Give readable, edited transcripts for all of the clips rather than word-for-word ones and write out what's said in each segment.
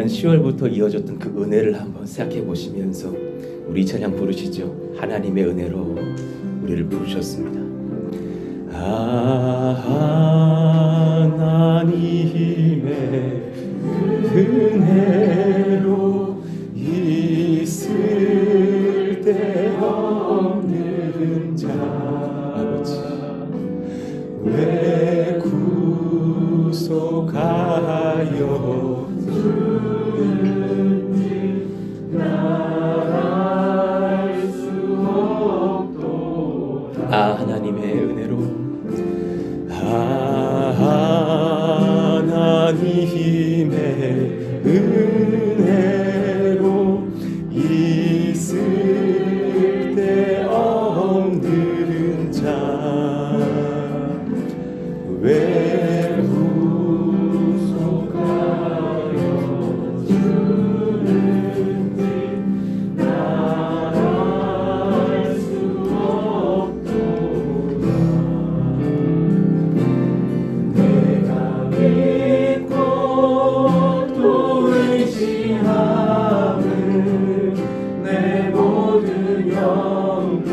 10월부터 이어졌던 그 은혜를 한번 생각해 보시면서 우리 찬양 부르시죠. 하나님의 은혜로 우리를 부르셨습니다. 하나님의 은혜로 있을 때 없는 자 아버지 왜 구속하여 하나님의 은혜로 하나님의 은혜로 있을 때 없는 자 왜 구속하여 주는지 나알 수 없도다. 내가 믿고 또 의지하는 내 모든 영병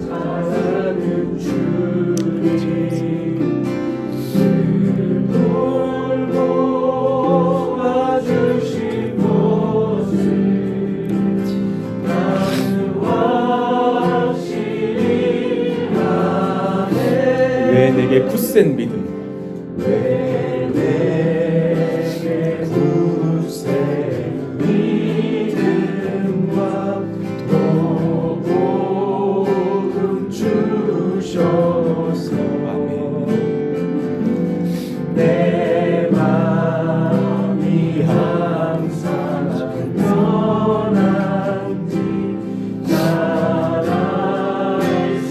사랑하는 주님 내게 굳센 믿음 왜 내게 굳센 믿음과 도복음 주셔서 내 마음이 항상 편한지 나랄 수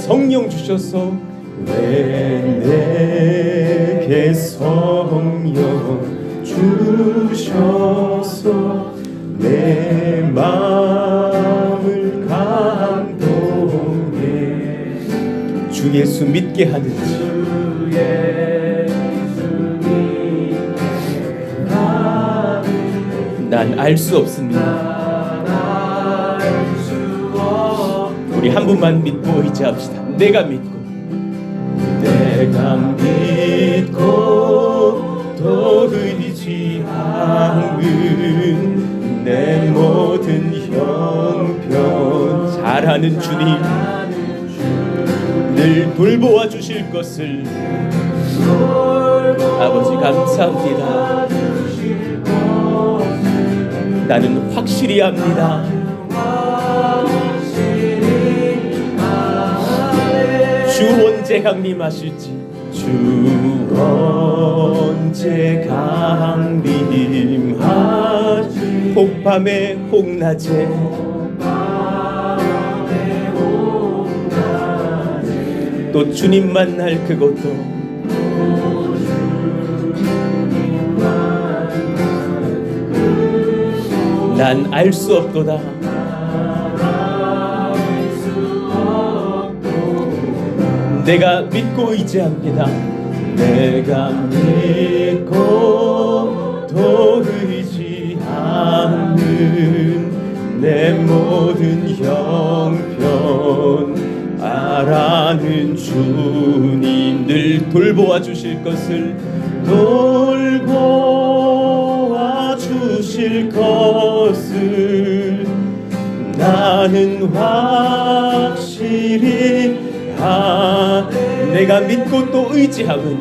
성령 주셔서 왜 내게 성령 주셔서 내 마음을 감동해 주 예수 믿게 하는지 난 알 수 없습니다. 우리 한 분만 믿고 의지합시다. 내가 믿고 또 의지하는 내 모든 형편 잘하는 주님 늘 돌보아 주실 것을 아버지 감사합니다. 나는 확실히 압니다. 주 언제 강림하실지 주 언제 강림하실지 혹밤에 혹낮에 또 주님 만날 그것도 난 알 수 없도다. 내가 믿고 의지합니다. 내가 믿고 또 의지하는 내 모든 형편 아라는 주님 늘 돌보아 주실 것을 돌보아 주실 것을 나는 확실히 내가 믿고 또 의지하는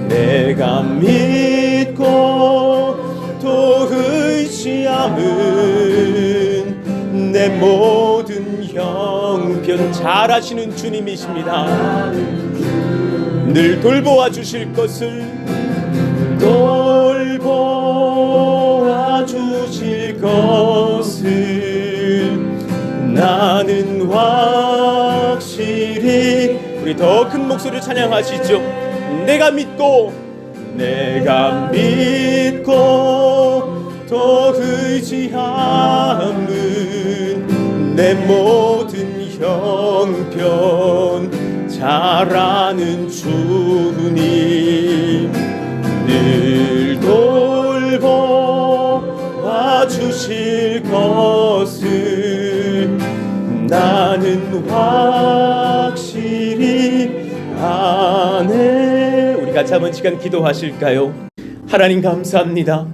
내가 믿고 또 의지하는 내 모든 형편 잘하시는 주님이십니다. 늘 돌보아 주실 것을 돌보아 주실 것을 나는 확실히. 우리 더 큰 목소리를 찬양하시죠. 내가 믿고 더 의지함은 내 모든 형편 잘 아는 주님 늘 돌보아 주실 것을 나는 확실히 아네. 우리 같이 한번 시간 기도하실까요? 하나님 감사합니다.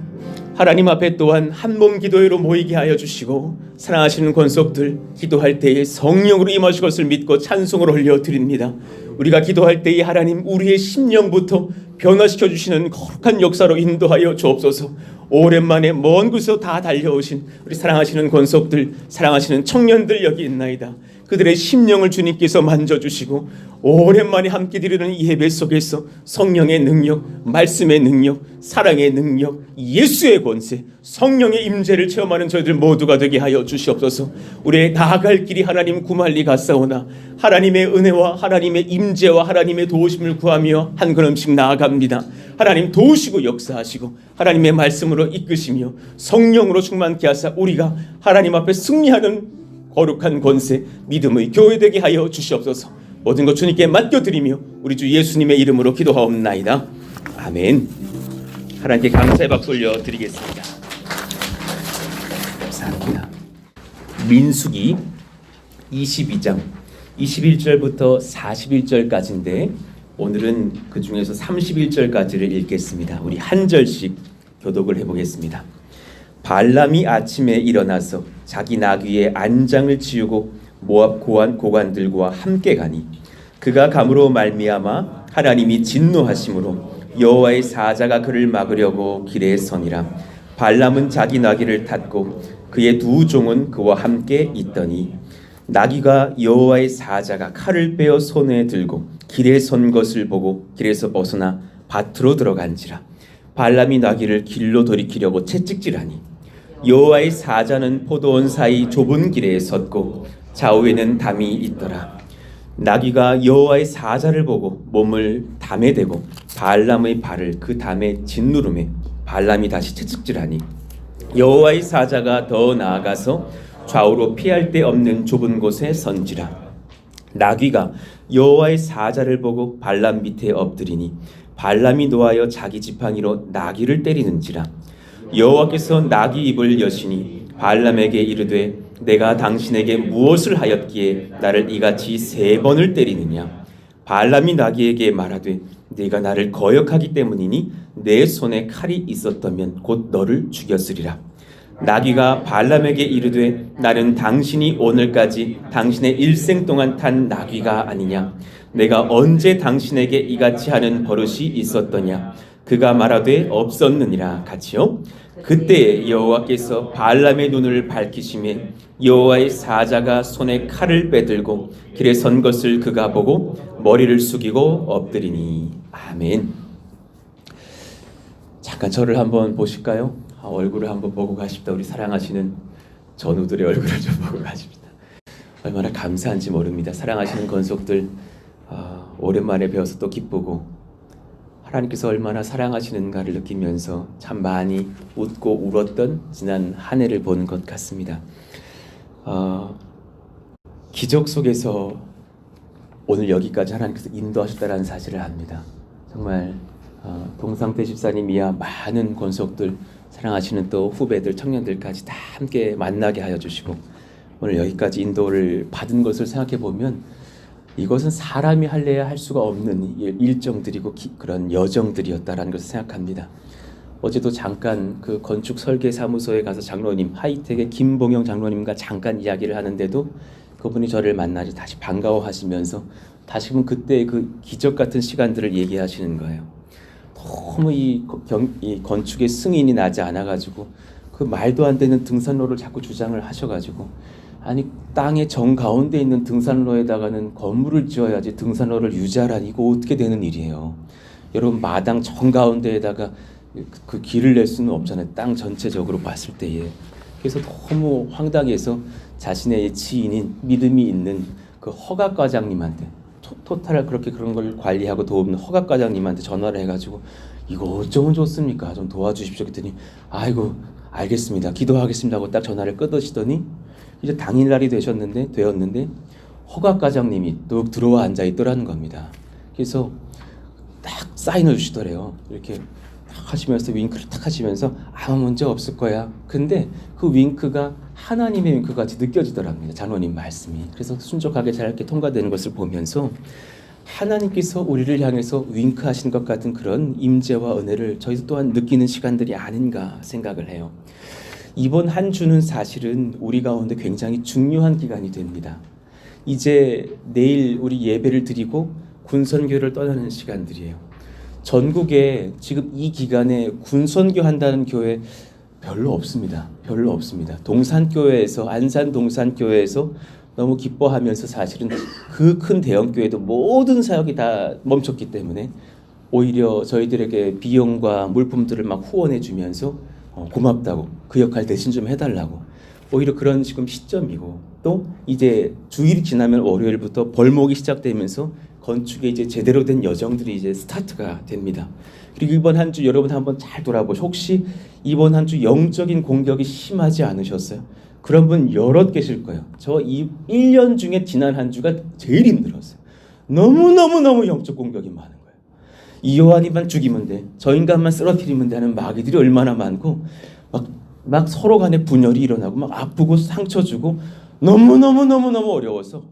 하나님 앞에 또한 한 몸 기도회로 모이게 하여 주시고 사랑하시는 권속들 기도할 때에 성령으로 임하실 것을 믿고 찬송을 올려드립니다. 우리가 기도할 때에 하나님 우리의 심령부터 변화시켜 주시는 거룩한 역사로 인도하여 주옵소서. 오랜만에 먼 곳에서 다 달려오신 우리 사랑하시는 권속들, 사랑하시는 청년들 여기 있나이다. 그들의 심령을 주님께서 만져주시고 오랜만에 함께 드리는 예배 속에서 성령의 능력, 말씀의 능력, 사랑의 능력, 예수의 권세, 성령의 임재를 체험하는 저희들 모두가 되게 하여 주시옵소서. 우리의 나아갈 길이 하나님 구말리 갔사오나 하나님의 은혜와 하나님의 임재와 하나님의 도우심을 구하며 한 걸음씩 나아갑니다. 하나님 도우시고 역사하시고 하나님의 말씀으로 이끄시며 성령으로 충만케 하사 우리가 하나님 앞에 승리하는 거룩한 권세, 믿음의 교회 되게 하여 주시옵소서. 모든 것 주님께 맡겨드리며 우리 주 예수님의 이름으로 기도하옵나이다. 아멘. 하나님께 감사의 박수 올려드리겠습니다. 감사합니다. 민수기 22장 21절부터 41절까지인데 오늘은 그 중에서 31절까지를 읽겠습니다. 우리 한 절씩 교독을 해보겠습니다. 발람이 아침에 일어나서 자기 나귀의 안장을 치우고 모압 고관들과 함께 가니 그가 감으로 말미암아 하나님이 진노하심으로 여호와의 사자가 그를 막으려고 길에 서니라. 발람은 자기 나귀를 탔고 그의 두 종은 그와 함께 있더니 나귀가 여호와의 사자가 칼을 빼어 손에 들고 길에 선 것을 보고 길에서 벗어나 밭으로 들어간지라. 발람이 나귀를 길로 돌이키려고 채찍질하니 여호와의 사자는 포도원 사이 좁은 길에 섰고 좌우에는 담이 있더라. 나귀가 여호와의 사자를 보고 몸을 담에 대고 발람의 발을 그 담에 짓누르매 발람이 다시 채찍질하니 여호와의 사자가 더 나아가서 좌우로 피할 데 없는 좁은 곳에 선지라. 나귀가 여호와의 사자를 보고 발람 밑에 엎드리니 발람이 노하여 자기 지팡이로 나귀를 때리는지라. 여호와께서 나귀 입을 여시니 발람에게 이르되 내가 당신에게 무엇을 하였기에 나를 이같이 3번을 때리느냐. 발람이 나귀에게 말하되 네가 나를 거역하기 때문이니 내 손에 칼이 있었다면 곧 너를 죽였으리라. 나귀가 발람에게 이르되 나는 당신이 오늘까지 당신의 일생 동안 탄 나귀가 아니냐. 내가 언제 당신에게 이같이 하는 버릇이 있었더냐. 그가 말하되 없었느니라 같이요. 그때 여호와께서 발람의 눈을 밝히시매 여호와의 사자가 손에 칼을 빼들고 길에 선 것을 그가 보고 머리를 숙이고 엎드리니. 아멘. 잠깐 저를 한번 보실까요? 얼굴을 한번 보고 가십니다. 우리 사랑하시는 전우들의 얼굴을 좀 보고 가십니다. 얼마나 감사한지 모릅니다. 사랑하시는 권속들 오랜만에 배워서 또 기쁘고 하나님께서 얼마나 사랑하시는가를 느끼면서 참 많이 웃고 울었던 지난 한 해를 본 것 같습니다. 기적 속에서 오늘 여기까지 하나님께서 인도하셨다는 사실을 압니다. 정말 동상태 집사님이야 많은 권속들 사랑하시는 또 후배들 청년들까지 다 함께 만나게 하여 주시고 오늘 여기까지 인도를 받은 것을 생각해 보면 이것은 사람이 할래야 할 수가 없는 일정들이고 그런 여정들이었다라는 것을 생각합니다. 어제도 잠깐 그 건축 설계 사무소에 가서 장로님 하이텍의 김봉영 장로님과 잠깐 이야기를 하는데도 그분이 저를 만나지 다시 반가워하시면서 다시금 그때 그 기적 같은 시간들을 얘기하시는 거예요. 너무 이 건축의 승인이 나지 않아가지고 그 말도 안 되는 등산로를 자꾸 주장을 하셔가지고 아니 땅의 정 가운데 있는 등산로에다가는 건물을 지어야지 등산로를 유지하라니 이거 어떻게 되는 일이에요. 여러분 마당 정 가운데에다가 그 길을 낼 수는 없잖아요. 땅 전체적으로 봤을 때에. 그래서 너무 황당해서 자신의 지인인 믿음이 있는 그 허각 과장님한테 토탈 그렇게 그런 걸 관리하고 도우는 허각 과장님한테 전화를 해가지고 이거 어쩌면 좋습니까? 좀 도와주십시오. 그랬더니 아이고 알겠습니다. 기도하겠습니다 하고 딱 전화를 끊으시더니 이제 당일날이 되었는데 허각 과장님이 또 들어와 앉아 있더라는 겁니다. 그래서 딱 사인을 주시더래요. 이렇게 딱 하시면서 윙크를 딱 하시면서 아무 문제 없을 거야. 근데 그 윙크가 하나님의 윙크 같이 느껴지더랍니다. 장로님 말씀이. 그래서 순적하게 잘 이렇게 통과되는 것을 보면서 하나님께서 우리를 향해서 윙크하시는 것 같은 그런 임재와 은혜를 저희 또한 느끼는 시간들이 아닌가 생각을 해요. 이번 한 주는 사실은 우리 가운데 굉장히 중요한 기간이 됩니다. 이제 내일 우리 예배를 드리고 군선교를 떠나는 시간들이에요. 전국에 지금 이 기간에 군선교 한다는 교회 별로 없습니다. 동산교회에서 안산 동산교회에서 너무 기뻐하면서 사실은 그 큰 대형교회도 모든 사역이 다 멈췄기 때문에 오히려 저희들에게 비용과 물품들을 막 후원해 주면서 고맙다고 그 역할 대신 좀 해달라고 오히려 그런 지금 시점이고 또 이제 주일이 지나면 월요일부터 벌목이 시작되면서 건축에 이제 제대로 된 여정들이 이제 스타트가 됩니다. 그리고 이번 한 주 여러분 한번 잘 돌아보시고 혹시 이번 한 주 영적인 공격이 심하지 않으셨어요? 그런 분 여럿 계실 거예요. 저 이 1년 중에 지난 한 주가 제일 힘들었어요. 너무 영적 공격이 많은 거예요. 이 요한이만 죽이면 돼. 저 인간만 쓰러뜨리면 되는 마귀들이 얼마나 많고 막 서로 간에 분열이 일어나고 막 아프고 상처 주고 너무 어려워서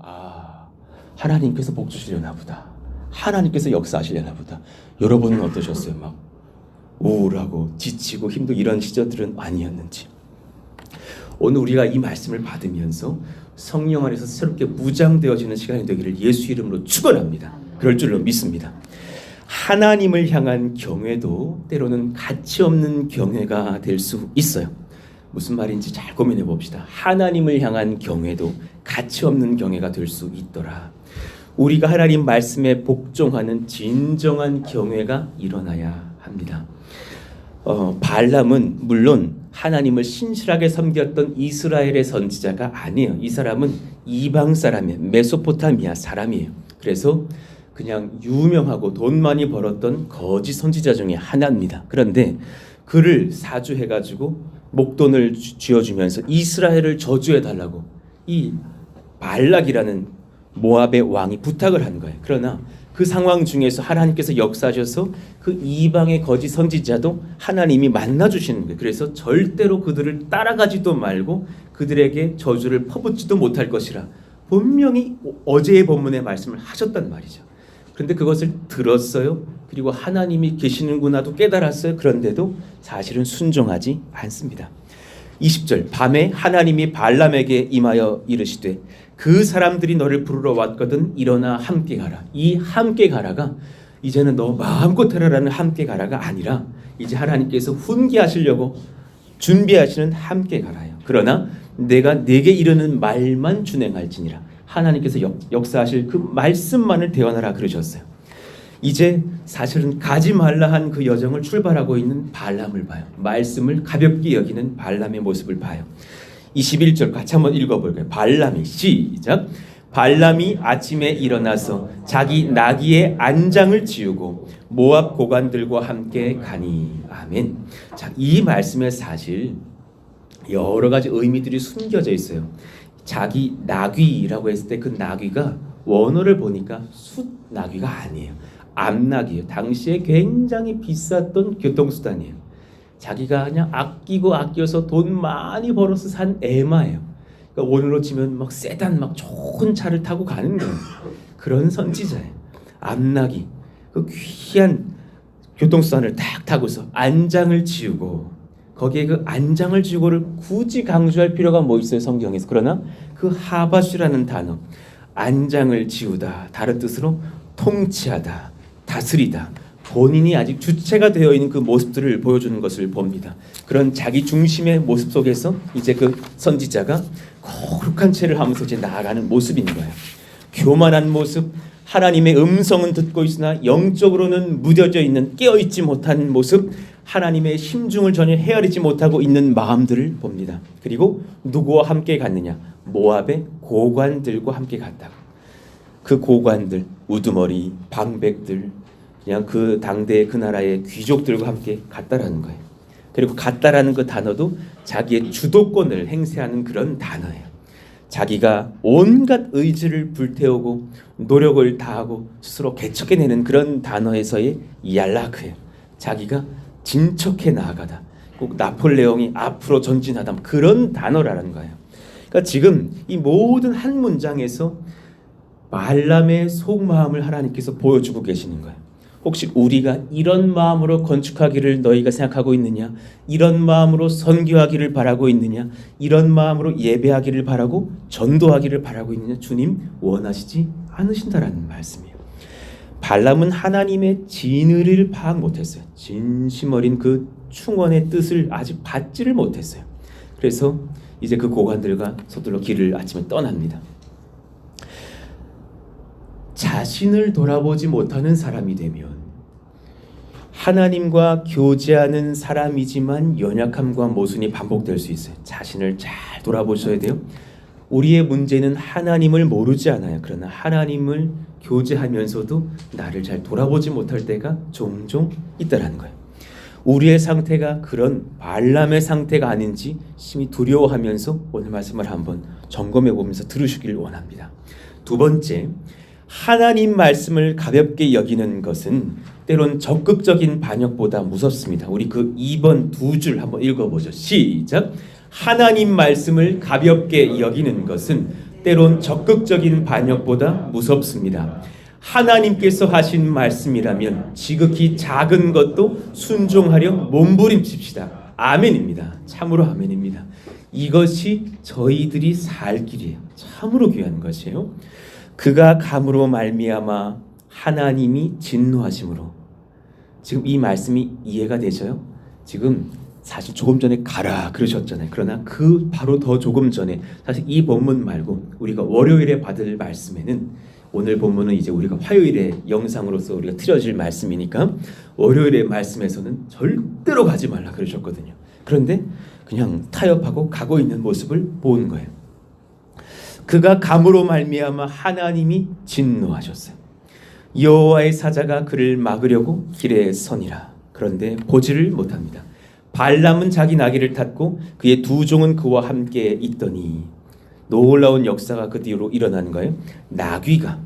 하나님께서 복 주시려나 보다. 하나님께서 역사하시려나 보다. 여러분은 어떠셨어요? 막 우울하고 지치고 힘들고 이런 시절들은 아니었는지. 오늘 우리가 이 말씀을 받으면서 성령 안에서 새롭게 무장되어지는 시간이 되기를 예수 이름으로 축원합니다. 그럴 줄로 믿습니다. 하나님을 향한 경외도 때로는 가치 없는 경외가 될 수 있어요. 무슨 말인지 잘 고민해 봅시다. 하나님을 향한 경외도 가치 없는 경외가 될 수 있더라. 우리가 하나님 말씀에 복종하는 진정한 경외가 일어나야 합니다. 발람은 물론 하나님을 신실하게 섬겼던 이스라엘의 선지자가 아니에요. 이 사람은 이방 사람이에요. 메소포타미아 사람이에요. 그래서 그냥 유명하고 돈 많이 벌었던 거짓 선지자 중에 하나입니다. 그런데 그를 사주해가지고 목돈을 쥐어주면서 이스라엘을 저주해달라고 이 발락이라는 모압의 왕이 부탁을 한 거예요. 그러나 그 상황 중에서 하나님께서 역사하셔서 그 이방의 거짓 선지자도 하나님이 만나주시는 거예요. 그래서 절대로 그들을 따라가지도 말고 그들에게 저주를 퍼붓지도 못할 것이라 분명히 어제의 본문의 말씀을 하셨단 말이죠. 그런데 그것을 들었어요. 그리고 하나님이 계시는구나도 깨달았어요. 그런데도 사실은 순종하지 않습니다. 20절 밤에 하나님이 발람에게 임하여 이르시되 그 사람들이 너를 부르러 왔거든 일어나 함께 가라. 이 함께 가라가 이제는 너 마음껏 해라라는 함께 가라가 아니라 이제 하나님께서 훈계하시려고 준비하시는 함께 가라요. 그러나 내가 내게 이르는 말만 준행할지니라. 하나님께서 역사하실 그 말씀만을 대언하라 그러셨어요. 이제 사실은 가지 말라 한 그 여정을 출발하고 있는 발람을 봐요. 말씀을 가볍게 여기는 발람의 모습을 봐요. 21절 같이 한번 읽어볼까요? 발람이 시작. 발람이 아침에 일어나서 자기 나귀의 안장을 지우고 모압 고관들과 함께 가니. 아멘. 자, 이 말씀에 사실 여러 가지 의미들이 숨겨져 있어요. 자기 나귀라고 했을 때 그 나귀가 원어를 보니까 숫 나귀가 아니에요. 암나귀예요. 당시에 굉장히 비쌌던 교통수단이에요. 자기가 그냥 아껴서 돈 많이 벌어서 산 에마예요. 그러니까 오늘로 치면 막 세단 막 좋은 차를 타고 가는 거예요. 그런 선지자예요. 암나귀 그 귀한 교통수단을 딱 타고서 안장을 지우고 거기에 그 안장을 지우고를 굳이 강조할 필요가 뭐 있어요 성경에서. 그러나 그 하바슈라는 단어 안장을 지우다 다른 뜻으로 통치하다 다스리다 본인이 아직 주체가 되어 있는 그 모습들을 보여주는 것을 봅니다. 그런 자기 중심의 모습 속에서 이제 그 선지자가 거룩한 채를 하면서 이제 나아가는 모습인 거예요. 교만한 모습, 하나님의 음성은 듣고 있으나 영적으로는 무뎌져 있는, 깨어있지 못한 모습, 하나님의 심중을 전혀 헤아리지 못하고 있는 마음들을 봅니다. 그리고 누구와 함께 갔느냐? 모압의 고관들과 함께 갔다고. 그 고관들, 우두머리, 방백들, 그냥 그 당대의 그 나라의 귀족들과 함께 갔다라는 거예요. 그리고 갔다라는 그 단어도 자기의 주도권을 행사하는 그런 단어예요. 자기가 온갖 의지를 불태우고 노력을 다하고 스스로 개척해내는 그런 단어에서의 얄라크예요. 자기가 진척해 나아가다. 꼭 나폴레옹이 앞으로 전진하다. 그런 단어라는 거예요. 그러니까 지금 이 모든 한 문장에서 발람의 속마음을 하나님께서 보여주고 계시는 거예요. 혹시 우리가 이런 마음으로 건축하기를 너희가 생각하고 있느냐? 이런 마음으로 선교하기를 바라고 있느냐? 이런 마음으로 예배하기를 바라고 전도하기를 바라고 있느냐? 주님 원하시지 않으신다라는 말씀이에요. 발람은 하나님의 진의를 파악 못했어요. 진심 어린 그 충언의 뜻을 아직 받지를 못했어요. 그래서 이제 그 고관들과 서둘러 길을 아침에 떠납니다. 자신을 돌아보지 못하는 사람이 되면 하나님과 교제하는 사람이지만 연약함과 모순이 반복될 수 있어요. 자신을 잘 돌아보셔야 돼요. 우리의 문제는 하나님을 모르지 않아요. 그러나 하나님을 교제하면서도 나를 잘 돌아보지 못할 때가 종종 있다라는 거예요. 우리의 상태가 그런 발람의 상태가 아닌지 심히 두려워하면서 오늘 말씀을 한번 점검해 보면서 들으시길 원합니다. 두 번째, 하나님 말씀을 가볍게 여기는 것은 때론 적극적인 반역보다 무섭습니다. 우리 그 2번 두 줄 한번 읽어보죠. 시작. 하나님 말씀을 가볍게 여기는 것은 때론 적극적인 반역보다 무섭습니다. 하나님께서 하신 말씀이라면 지극히 작은 것도 순종하려 몸부림칩시다. 아멘입니다. 참으로 아멘입니다. 이것이 저희들이 살 길이에요. 참으로 귀한 것이에요. 그가 감으로 말미암아 하나님이 진노하심으로. 지금 이 말씀이 이해가 되셔요? 지금 사실 조금 전에 가라 그러셨잖아요. 그러나 그 바로 더 조금 전에 사실 이 본문 말고 우리가 월요일에 받을 말씀에는, 오늘 본문은 이제 우리가 화요일에 영상으로서 우리가 틀어질 말씀이니까 월요일의 말씀에서는 절대로 가지 말라 그러셨거든요. 그런데 그냥 타협하고 가고 있는 모습을 보는 거예요. 그가 감으로 말미암아 하나님이 진노하셨어요. 여호와의 사자가 그를 막으려고 길에 서니라. 그런데 보지를 못합니다. 발람은 자기 나귀를 탔고 그의 두 종은 그와 함께 있더니, 놀라운 역사가 그 뒤로 일어나는 거예요. 나귀가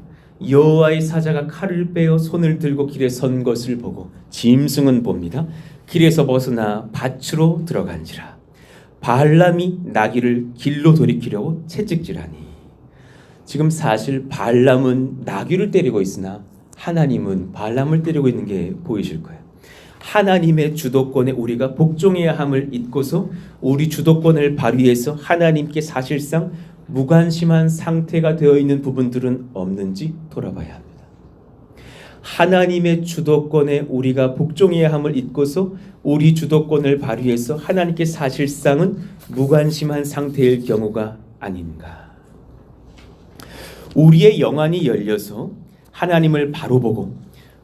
여호와의 사자가 칼을 빼어 손을 들고 길에 선 것을 보고 짐승은 봅니다. 길에서 벗어나 밭으로 들어간지라. 발람이 나귀를 길로 돌이키려고 채찍질하니. 지금 사실 발람은 나귀를 때리고 있으나 하나님은 발람을 때리고 있는 게 보이실 거예요. 하나님의 주도권에 우리가 복종해야 함을 잊고서 우리 주도권을 발휘해서 하나님께 사실상 무관심한 상태가 되어 있는 부분들은 없는지 돌아봐야 합니다. 하나님의 주도권에 우리가 복종해야 함을 잊고서 우리 주도권을 발휘해서 하나님께 사실상은 무관심한 상태일 경우가 아닌가. 우리의 영안이 열려서 하나님을 바로 보고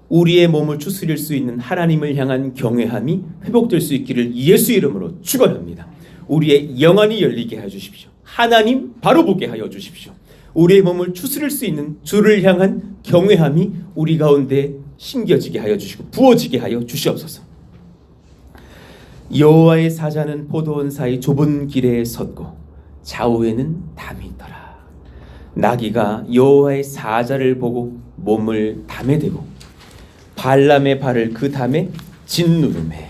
우리의 몸을 추스릴 수 있는 하나님을 향한 경외함이 회복될 수 있기를 예수 이름으로 축원합니다. 우리의 영안이 열리게 하여 주십시오. 하나님 바로 보게 하여 주십시오. 우리의 몸을 추스릴 수 있는 주를 향한 경외함이 우리 가운데 심겨지게 하여 주시고 부어지게 하여 주시옵소서. 여호와의 사자는 포도원 사이 좁은 길에 섰고 좌우에는 담이 있더라. 나귀가 여호와의 사자를 보고 몸을 담에 대고 발람의 발을 그 담에 짓누르매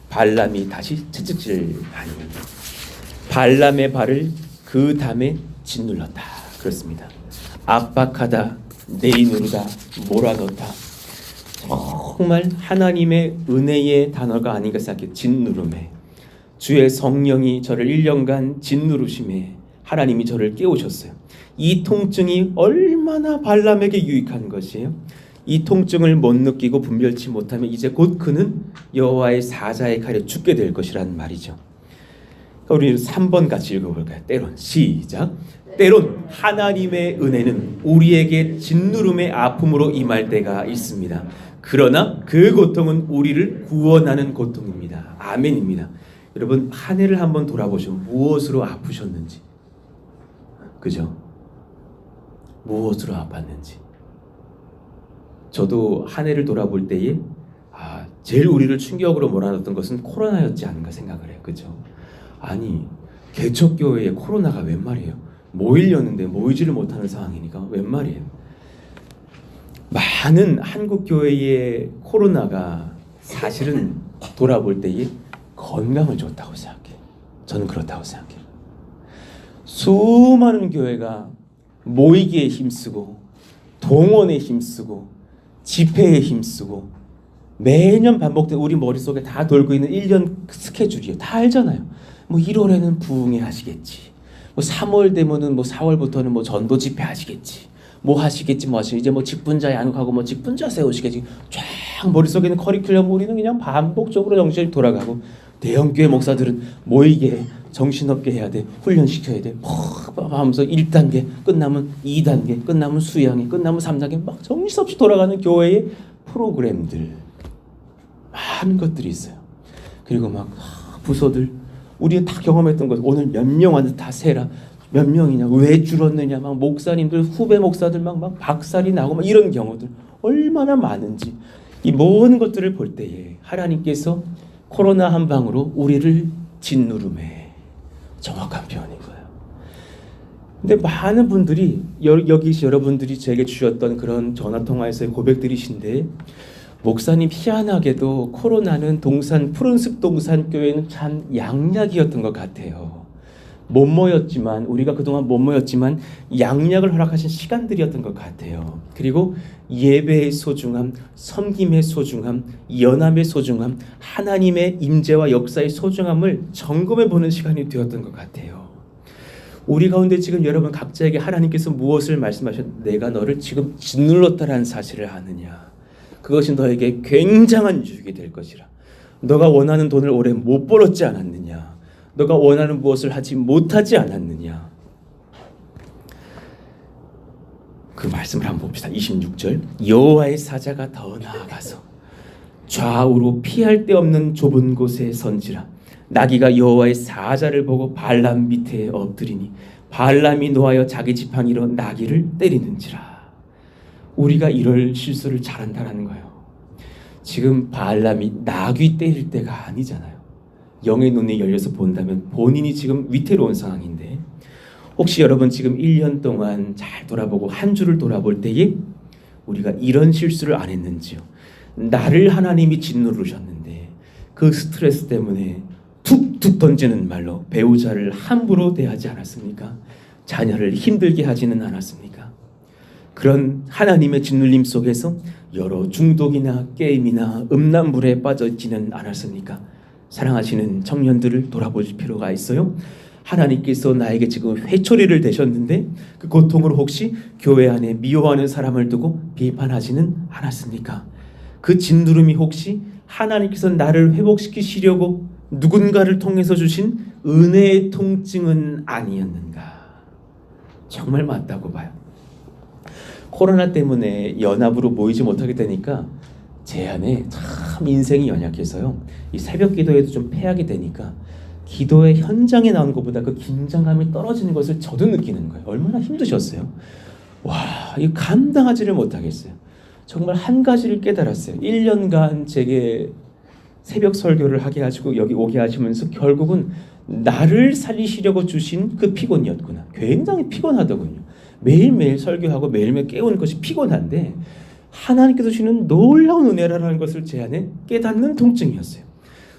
발람이 다시 채찍질하니. 발람의 발을 그 담에 짓눌렀다. 그렇습니다. 압박하다, 내리누르다, 몰아넣다. 정말 하나님의 은혜의 단어가 아닌가 생각해. 짓누르매. 주의 성령이 저를 1년간 짓누르심에 하나님이 저를 깨우셨어요. 이 통증이 얼마나 발람에게 유익한 것이에요. 이 통증을 못 느끼고 분별치 못하면 이제 곧 그는 여호와의 사자의 칼에 죽게 될 것이라는 말이죠. 우리 3번 같이 읽어볼까요? 때론 시작. 때론 하나님의 은혜는 우리에게 짓누름의 아픔으로 임할 때가 있습니다. 그러나 그 고통은 우리를 구원하는 고통입니다. 아멘입니다. 여러분 한 해를 한번 돌아보시면 무엇으로 아프셨는지, 그죠? 무엇으로 아팠는지. 저도 한 해를 돌아볼 때에 제일 우리를 충격으로 몰아넣었던 것은 코로나였지 않은가 생각을 해요. 그죠? 아니 개척교회에 코로나가 웬 말이에요? 모이려는데 모이지를 못하는 상황이니까 웬 말이에요? 많은 한국 교회의 코로나가 사실은 돌아볼 때에 건강을 줬다고 생각해요. 저는 그렇다고 생각해요. 수많은 교회가 모이기에 힘쓰고 동원에 힘쓰고 집회에 힘쓰고 매년 반복된 우리 머릿속에 다 돌고 있는 1년 스케줄이에요. 다 알잖아요. 뭐 1월에는 부흥회 하시겠지. 뭐 3월 되면은 뭐 4월부터는 뭐 전도 집회 하시겠지. 뭐 하시겠지 뭐 하시겠지. 이제 뭐 직분자 양육하고 뭐 직분자 세우시겠지. 쫙 머릿속에 있는 커리큘럼 우리는 그냥 반복적으로 정신이 돌아가고, 대형교회 목사들은 모이게 정신없게 해야 돼. 훈련시켜야 돼. 하면서 1단계 끝나면 2단계 끝나면 수양회 끝나면 3단계 막 정신없이 돌아가는 교회의 프로그램들 많은 것들이 있어요. 그리고 막 부서들 우리가 다 경험했던 것, 오늘 몇 명한테 다 세라. 몇 명이냐, 왜 줄었느냐, 막 목사님들 후배 목사들 막 박살이 나고 막 이런 경우들 얼마나 많은지, 이 모든 것들을 볼 때에 하나님께서 코로나 한 방으로 우리를 짓누름해. 정확한 표현인 거예요. 근데 많은 분들이 여기 여러분들이 제게 주셨던 그런 전화 통화에서의 고백들이신데, 목사님 희한하게도 코로나는 푸른숲 동산 교회는 참 양약이었던 것 같아요. 못 모였지만, 우리가 그동안 못 모였지만 양약을 허락하신 시간들이었던 것 같아요. 그리고 예배의 소중함, 섬김의 소중함, 연합의 소중함, 하나님의 임재와 역사의 소중함을 점검해 보는 시간이 되었던 것 같아요. 우리 가운데 지금 여러분 각자에게 하나님께서 무엇을 말씀하셨? 내가 너를 지금 짓눌렀다라는 사실을 아느냐? 그것이 너에게 굉장한 유익이 될 것이라. 너가 원하는 돈을 오래 못 벌었지 않았느냐? 너가 원하는 무엇을 하지 못하지 않았느냐? 그 말씀을 한번 봅시다. 26절. 여호와의 사자가 더 나아가서 좌우로 피할 데 없는 좁은 곳에 선지라. 나귀가 여호와의 사자를 보고 발람 밑에 엎드리니 발람이 노하여 자기 지팡이로 나귀를 때리는지라. 우리가 이럴 실수를 잘한다는 거예요. 지금 발람이 나귀 때릴 때가 아니잖아요. 영의 눈이 열려서 본다면 본인이 지금 위태로운 상황인데, 혹시 여러분 지금 1년 동안 잘 돌아보고 한 주를 돌아볼 때에 우리가 이런 실수를 안 했는지요? 나를 하나님이 짓누르셨는데 그 스트레스 때문에 툭툭 던지는 말로 배우자를 함부로 대하지 않았습니까? 자녀를 힘들게 하지는 않았습니까? 그런 하나님의 짓눌림 속에서 여러 중독이나 게임이나 음란물에 빠져있지는 않았습니까? 사랑하시는 청년들을 돌아볼 필요가 있어요. 하나님께서 나에게 지금 회초리를 대셨는데 그 고통으로 혹시 교회 안에 미워하는 사람을 두고 비판하지는 않았습니까? 그 짓누름이 혹시 하나님께서 나를 회복시키시려고 누군가를 통해서 주신 은혜의 통증은 아니었는가? 정말 맞다고 봐요. 코로나 때문에 연합으로 모이지 못하게 되니까 제 안에 참 인생이 연약해서요, 이 새벽 기도에도 좀 패하게 되니까 기도의 현장에 나오는 것보다 그 긴장감이 떨어지는 것을 저도 느끼는 거예요. 얼마나 힘드셨어요? 와, 이거 감당하지를 못하겠어요. 정말 한 가지를 깨달았어요. 1년간 제게 새벽 설교를 하게 하시고 여기 오게 하시면서 결국은 나를 살리시려고 주신 그 피곤이었구나. 굉장히 피곤하더군요. 매일매일 설교하고 매일매일 깨우는 것이 피곤한데 하나님께서 주시는 놀라운 은혜라는 것을 제 안에 깨닫는 통증이었어요.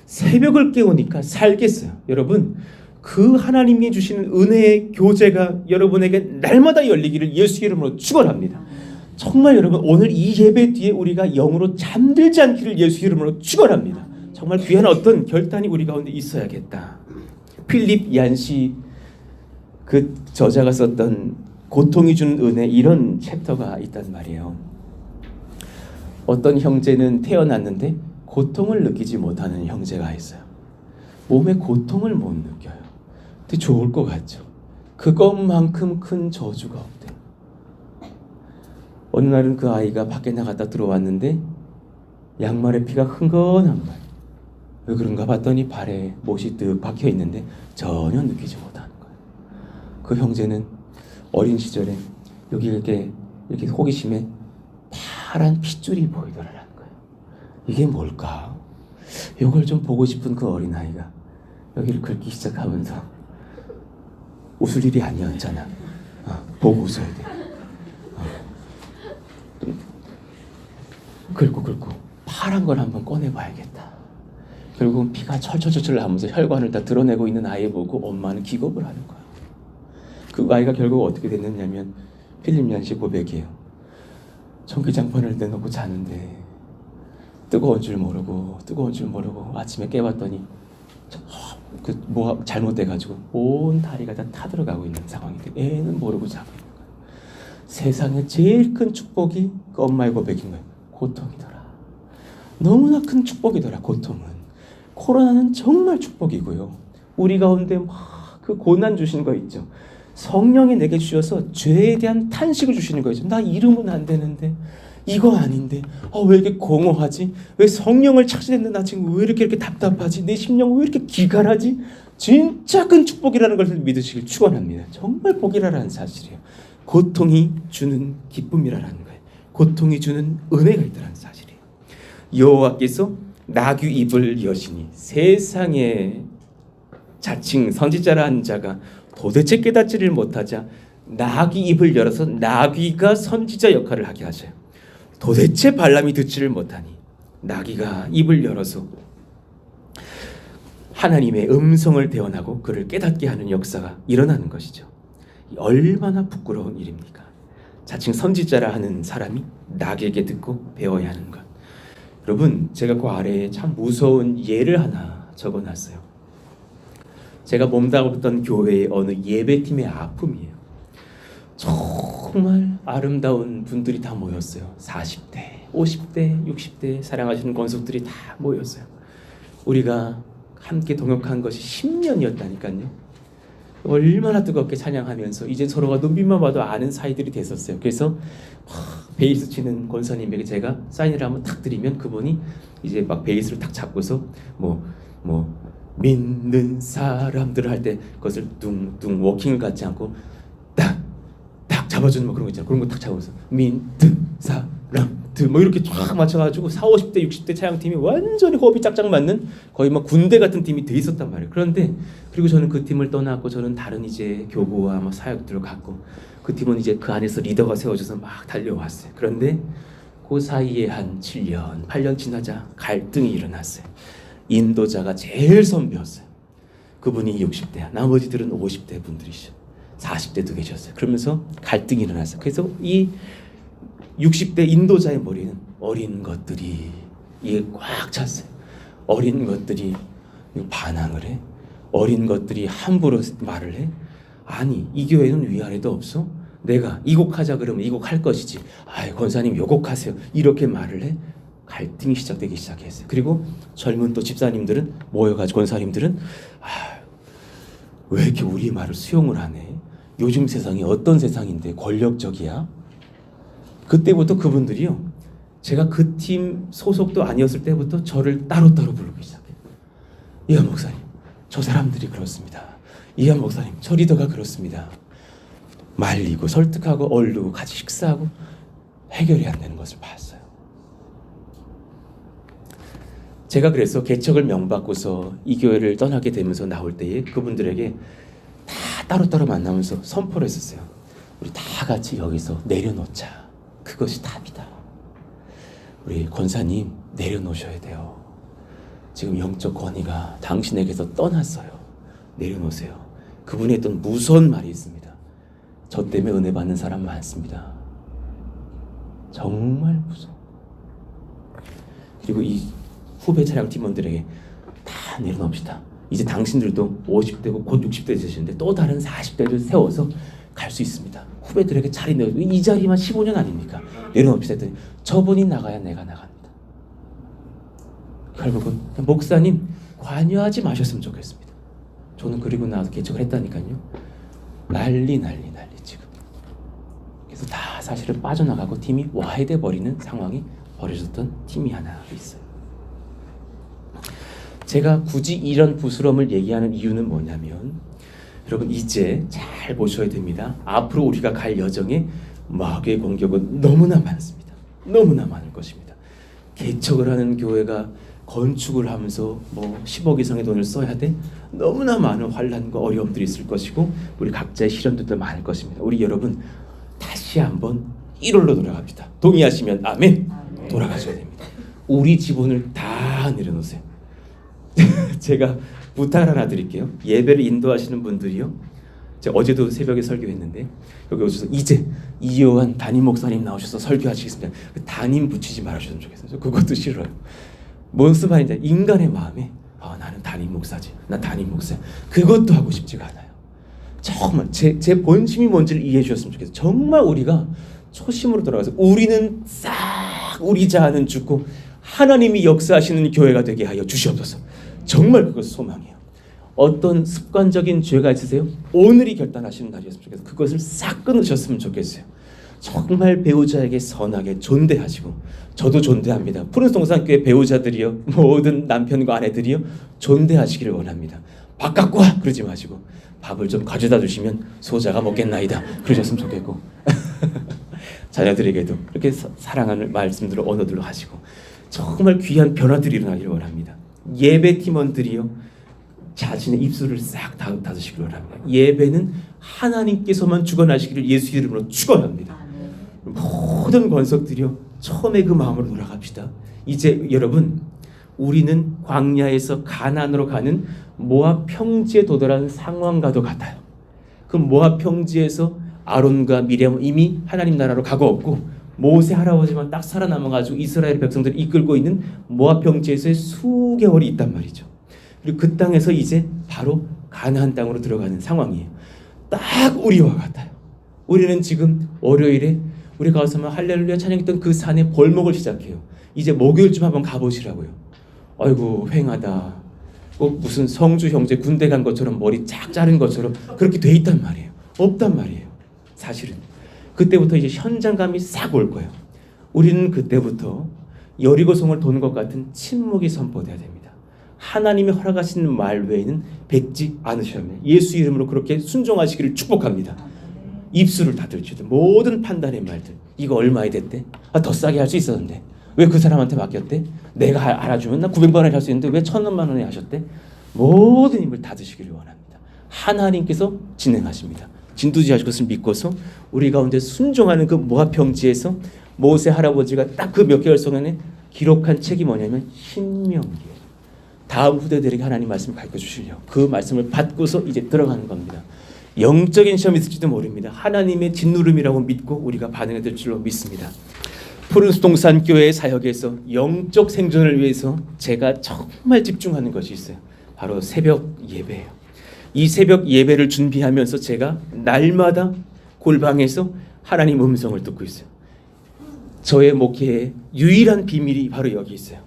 새벽을 깨우니까 살겠어요. 여러분, 그 하나님이 주시는 은혜의 교제가 여러분에게 날마다 열리기를 예수 이름으로 축원합니다. 정말 여러분, 오늘 이 예배 뒤에 우리가 영으로 잠들지 않기를 예수 이름으로 축원합니다. 정말 귀한 어떤 결단이 우리 가운데 있어야겠다. 필립 얀시 그 저자가 썼던 고통이 준 은혜, 이런 챕터가 있단 말이에요. 어떤 형제는 태어났는데 고통을 느끼지 못하는 형제가 있어요. 몸에 고통을 못 느껴요. 근데 좋을 것 같죠. 그것만큼 큰 저주가 없대요. 어느 날은 그 아이가 밖에 나갔다 들어왔는데 양말에 피가 흥건한 거예요. 왜 그런가 봤더니 발에 못이 뜩 박혀 있는데 전혀 느끼지 못하는 거예요. 그 형제는 어린 시절에 여기 이렇게 호기심에 파란 핏줄이 보이더라는 거예요. 이게 뭘까? 이걸 좀 보고 싶은 그 어린아이가 여기를 긁기 시작하면서 웃을 일이 아니었잖아. 보고 웃어야 돼. 긁고 파란 걸 한번 꺼내봐야겠다. 결국은 피가 철철철철 나면서 혈관을 다 드러내고 있는 아이 보고 엄마는 기겁을 하는 거야. 그 아이가 결국 어떻게 됐느냐면 필립 얀시 고백이에요. 전기장판을 내놓고 자는데 뜨거운 줄 모르고 아침에 깨봤더니 뭐 잘못돼가지고 온 다리가 다 타들어가고 있는 상황인데 애는 모르고 자고 있는 거예요. 세상에 제일 큰 축복이 그 엄마의 고백인 거예요. 고통이더라. 너무나 큰 축복이더라. 고통은. 코로나는 정말 축복이고요. 우리 가운데 막 그 고난 주시는 거 있죠. 성령이 내게 주셔서 죄에 대한 탄식을 주시는 거 있죠. 나 이러면 안 되는데 이거 아닌데 왜 이렇게 공허하지? 왜 성령을 찾으는데 나 지금 왜 이렇게 답답하지? 내 심령 왜 이렇게 기갈하지? 진짜 큰 축복이라는 것을 믿으시길 축원합니다. 정말 복이라는 사실이에요. 고통이 주는 기쁨이라는 거예요. 고통이 주는 은혜가 있다는 사실이에요. 여호와께서 나귀 입을 여시니 세상에 자칭 선지자라 한 자가 도대체 깨닫지를 못하자 나귀 입을 열어서 나귀가 선지자 역할을 하게 하셔요. 도대체 발람이 듣지를 못하니 나귀가 입을 열어서 하나님의 음성을 대언하고 그를 깨닫게 하는 역사가 일어나는 것이죠. 얼마나 부끄러운 일입니까? 자칭 선지자라 하는 사람이 나귀에게 듣고 배워야 하는 것. 여러분, 제가 그 아래에 참 무서운 예를 하나 적어놨어요. 제가 몸담았던 교회의 어느 예배팀의 아픔이에요. 정말 아름다운 분들이 다 모였어요. 40대, 50대, 60대 사랑하시는 권속들이 다 모였어요. 우리가 함께 동역한 것이 10년이었다니까요. 얼마나 뜨겁게 찬양하면서 이제 서로가 눈빛만 봐도 아는 사이들이 됐었어요. 그래서 베이스 치는 권사님에게 제가 사인을 한번 탁 드리면 그분이 이제 막 베이스를 탁 잡고서 믿는 사람들을 할 때 그것을 둥둥 워킹을 갖지 않고 딱 잡아주는 그런 거 있잖아요. 그런 거 딱 잡아서 믿는 사람들 이렇게 쫙 맞춰가지고 40, 50대, 60대 차양팀이 완전히 호흡이 짝짝 맞는 거의 막 군대 같은 팀이 돼 있었단 말이에요. 그런데 그리고 저는 그 팀을 떠났고 저는 다른 이제 교구와 사역들을 갖고 그 팀은 이제 그 안에서 리더가 세워져서 막 달려왔어요. 그런데 그 사이에 한 7년, 8년 지나자 갈등이 일어났어요. 인도자가 제일 선배였어요. 그분이 60대, 나머지들은 50대 분들이죠. 40대도 계셨어요. 그러면서 갈등이 일어났어요. 그래서 이 60대 인도자의 머리는 어린 것들이 이게 꽉 찼어요. 어린 것들이 반항을 해. 어린 것들이 함부로 말을 해. 아니, 이 교회는 위아래도 없어. 내가 이 곡 하자 그러면 이 곡 할 것이지. 권사님 요 곡 하세요. 이렇게 말을 해. 갈등이 시작되기 시작했어요. 그리고 젊은 또 집사님들은 모여가지고 권사님들은 왜 이렇게 우리 말을 수용을 하네. 요즘 세상이 어떤 세상인데 권력적이야? 그때부터 그분들이요. 제가 그 팀 소속도 아니었을 때부터 저를 따로따로 부르기 시작해요. 이한 목사님, 저 사람들이 그렇습니다. 이한 목사님, 저 리더가 그렇습니다. 말리고 설득하고 얼르고 같이 식사하고 해결이 안 되는 것을 봤어요. 제가 그래서 개척을 명받고서 이 교회를 떠나게 되면서 나올 때에 그분들에게 다 따로따로 만나면서 선포를 했었어요. 우리 다 같이 여기서 내려놓자. 그것이 답이다. 우리 권사님 내려놓으셔야 돼요. 지금 영적 권위가 당신에게서 떠났어요. 내려놓으세요. 그분이 했던 무서운 말이 있습니다. 저 때문에 은혜 받는 사람 많습니다. 정말 무서워. 그리고 이 후배 차량 팀원들에게 다 내려놓읍시다. 이제 당신들도 50대고 곧 60대 되시는데 또 다른 40대를 세워서 갈 수 있습니다. 후배들에게 자리 내어주고 이 자리만 15년 아닙니까? 내려놓읍시다 했더니 저분이 나가야 내가 나갑니다. 결국은 목사님 관여하지 마셨으면 좋겠습니다. 저는 그리고 나서 개척을 했다니까요. 난리 지금. 그래서 다 사실은 빠져나가고 팀이 와해돼 버리는 상황이 벌어졌던 팀이 하나 있어요. 제가 굳이 이런 부스럼을 얘기하는 이유는 뭐냐면 여러분 이제 잘 보셔야 됩니다. 앞으로 우리가 갈 여정에 마귀의 공격은 너무나 많습니다. 너무나 많을 것입니다. 개척을 하는 교회가 건축을 하면서 10억 이상의 돈을 써야 돼? 너무나 많은 환난과 어려움들이 있을 것이고 우리 각자의 시련들도 많을 것입니다. 우리 여러분 다시 한번 1월로 돌아갑니다. 동의하시면 아멘. 돌아가셔야 됩니다. 우리 지분을 다 내려놓으세요. 제가 부탁을 하나 드릴게요. 예배를 인도하시는 분들이요. 제가 어제도 새벽에 설교했는데 여기 오셔서 이제 이요한 담임 목사님 나오셔서 설교하시겠습니다. 담임 붙이지 말아주셨으면 좋겠어요. 그것도 싫어요. 무슨 말인지 인간의 마음에 나는 담임 목사지. 나 담임 목사야. 그것도 하고 싶지가 않아요. 정말 제 본심이 뭔지를 이해해 주셨으면 좋겠어요. 정말 우리가 초심으로 돌아가서 우리는 싹 우리 자아는 죽고 하나님이 역사하시는 교회가 되게 하여 주시옵소서. 정말 그것이 소망이에요. 어떤 습관적인 죄가 있으세요? 오늘이 결단하시는 날이었으면 좋겠어요. 그것을 싹 끊으셨으면 좋겠어요. 정말 배우자에게 선하게 존대하시고 저도 존대합니다. 푸른 동산교회 배우자들이요 모든 남편과 아내들이요 존대하시기를 원합니다. 밥 갖고 와 그러지 마시고 밥을 좀 가져다 주시면 소자가 먹겠나이다 그러셨으면 좋겠고 자녀들에게도 그렇게 사랑하는 말씀들을 언어들로 하시고 정말 귀한 변화들이 일어나기를 원합니다. 예배 팀원들이요 자신의 입술을 싹 닫으시기를 원합니다. 예배는 하나님께서만 주관하시기를 예수 이름으로 축원합니다. 모든 권속들이요 처음에 그 마음으로 돌아갑시다. 이제 여러분 우리는 광야에서 가나안으로 가는 모압 평지에 도달한 상황과도 같아요. 그 모압 평지에서 아론과 미리암은 이미 하나님 나라로 가고 없고 모세 할아버지만 딱 살아남아가지고 이스라엘 백성들을 이끌고 있는 모압 평지에서의 수개월이 있단 말이죠. 그리고 그 땅에서 이제 바로 가나안 땅으로 들어가는 상황이에요. 딱 우리와 같아요. 우리는 지금 월요일에 우리 가서만 할렐루야 찬양했던 그 산에 벌목을 시작해요. 이제 목요일 좀 한번 가보시라고요. 아이고 횡하다. 꼭 무슨 성주 형제 군대 간 것처럼 머리 쫙 자른 것처럼 그렇게 돼 있단 말이에요. 없단 말이에요. 사실은 그때부터 이제 현장감이 싹 올 거예요. 우리는 그때부터 여리고성을 도는 것 같은 침묵이 선포돼야 됩니다. 하나님이 허락하시는 말 외에는 뱉지 않으셔야 합니다. 예수 이름으로 그렇게 순종하시기를 축복합니다. 입술을 닫을지도 모든 판단의 말들 이거 얼마에 됐대? 더 싸게 할 수 있었는데 왜 그 사람한테 맡겼대? 내가 알아주면 나 900만 원에 할 수 있는데 왜 1,000만 원에 하셨대? 모든 입을 닫으시기를 원합니다. 하나님께서 진행하십니다. 진두지하실 것을 믿고서 우리 가운데 순종하는 그 모압 평지에서 모세 할아버지가 딱 그 몇 개월 전에 기록한 책이 뭐냐면 신명기예요. 다음 후대들에게 하나님 말씀을 가르쳐 주시려고 그 말씀을 받고서 이제 들어가는 겁니다. 영적인 시험이 있을지도 모릅니다. 하나님의 짓누름이라고 믿고 우리가 반응해야 될 줄로 믿습니다. 푸른 동산 교회의 사역에서 영적 생존을 위해서 제가 정말 집중하는 것이 있어요. 바로 새벽 예배예요. 이 새벽 예배를 준비하면서 제가 날마다 골방에서 하나님 음성을 듣고 있어요. 저의 목회의 유일한 비밀이 바로 여기 있어요.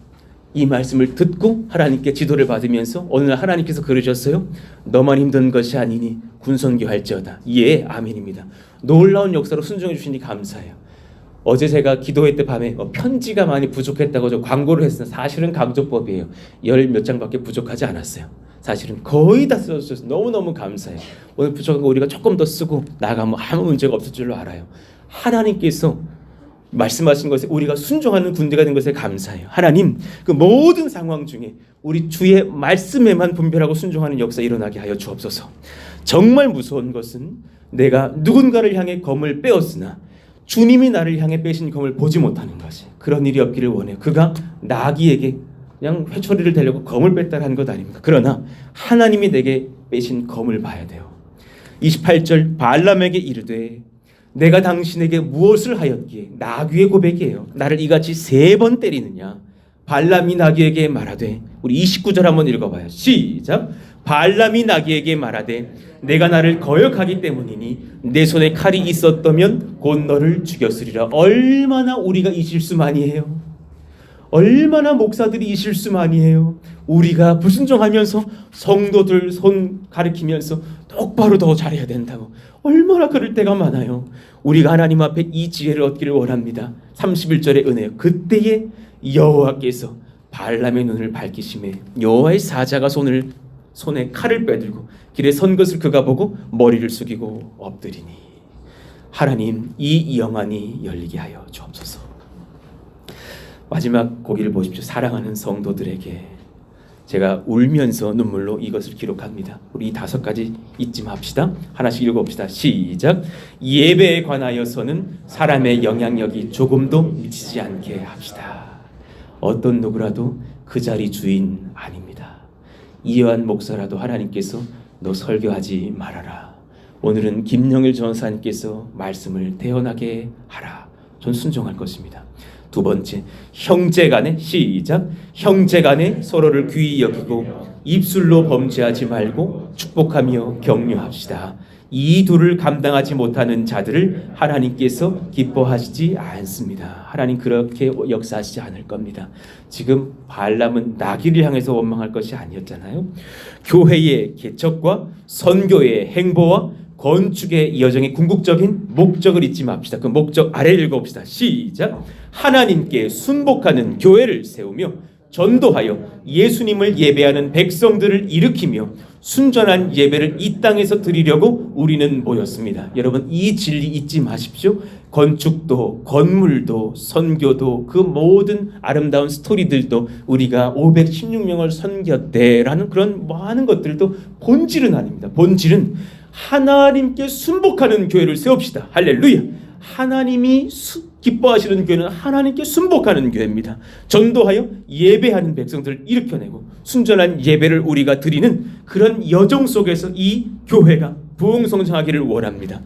이 말씀을 듣고 하나님께 지도를 받으면서 어느 날 하나님께서 그러셨어요. 너만 힘든 것이 아니니 군선교 할지어다. 예, 아멘입니다. 놀라운 역사로 순종해 주시니 감사해요. 어제 제가 기도회 때 밤에 편지가 많이 부족했다고 저 광고를 했어요. 사실은 강조법이에요. 10 몇 장밖에 부족하지 않았어요. 사실은 거의 다 써주셔서 너무너무 감사해요. 오늘 부족한 거 우리가 조금 더 쓰고 나가면 아무 문제가 없을 줄로 알아요. 하나님께서 말씀하신 것에 우리가 순종하는 군대가 된 것에 감사해요. 하나님 그 모든 상황 중에 우리 주의 말씀에만 분별하고 순종하는 역사 일어나게 하여 주옵소서. 정말 무서운 것은 내가 누군가를 향해 검을 빼었으나 주님이 나를 향해 빼신 검을 보지 못하는 것이 그런 일이 없기를 원해요. 그가 나귀에게 그냥 회초리를 대려고 검을 뺐다는 것 아닙니까? 그러나 하나님이 내게 빼신 검을 봐야 돼요. 28절 발람에게 이르되 내가 당신에게 무엇을 하였기에 나귀의 고백이에요. 나를 이같이 3번 때리느냐. 발람이 나귀에게 말하되 우리 29절 한번 읽어봐요. 시작. 발람이 나귀에게 말하되 내가 나를 거역하기 때문이니 내 손에 칼이 있었다면 곧 너를 죽였으리라. 얼마나 우리가 이 실수 많이 해요. 얼마나 목사들이 이 실수 많이 해요. 우리가 불순종하면서 성도들 손 가리키면서 똑바로 더 잘해야 된다고. 얼마나 그럴 때가 많아요. 우리가 하나님 앞에 이 지혜를 얻기를 원합니다. 31절의 은혜요. 그때에 여호와께서 발람의 눈을 밝히심에 여호와의 사자가 손에 칼을 빼들고 길에 선 것을 그가 보고 머리를 숙이고 엎드리니 하나님 이 영안이 열리게 하여 주옵소서. 마지막 고기를 보십시오. 사랑하는 성도들에게 제가 울면서 눈물로 이것을 기록합니다. 우리 이 5가지 잊지 맙시다. 하나씩 읽어봅시다. 시작. 예배에 관하여서는 사람의 영향력이 조금도 미치지 않게 합시다. 어떤 누구라도 그 자리 주인 아닙니다. 이요한 목사라도 하나님께서 너 설교하지 말아라. 오늘은 김영일 전사님께서 말씀을 태어나게 하라. 전 순종할 것입니다. 2번째, 형제간에 시작. 형제간에 서로를 귀히 여기고 입술로 범죄하지 말고 축복하며 격려합시다. 이 둘을 감당하지 못하는 자들을 하나님께서 기뻐하시지 않습니다. 하나님 그렇게 역사하시지 않을 겁니다. 지금 발람은 나귀를 향해서 원망할 것이 아니었잖아요. 교회의 개척과 선교의 행보와 건축의 여정의 궁극적인 목적을 잊지 맙시다. 그 목적 아래 읽어봅시다. 시작. 하나님께 순복하는 교회를 세우며 전도하여 예수님을 예배하는 백성들을 일으키며 순전한 예배를 이 땅에서 드리려고 우리는 모였습니다. 여러분 이 진리 잊지 마십시오. 건축도 건물도 선교도 그 모든 아름다운 스토리들도 우리가 516명을 섬겼대라는 그런 많은 것들도 본질은 아닙니다. 본질은 하나님께 순복하는 교회를 세웁시다. 할렐루야. 하나님이 기뻐하시는 교회는 하나님께 순복하는 교회입니다. 전도하여 예배하는 백성들을 일으켜내고 순전한 예배를 우리가 드리는 그런 여정 속에서 이 교회가 부흥성장하기를 원합니다.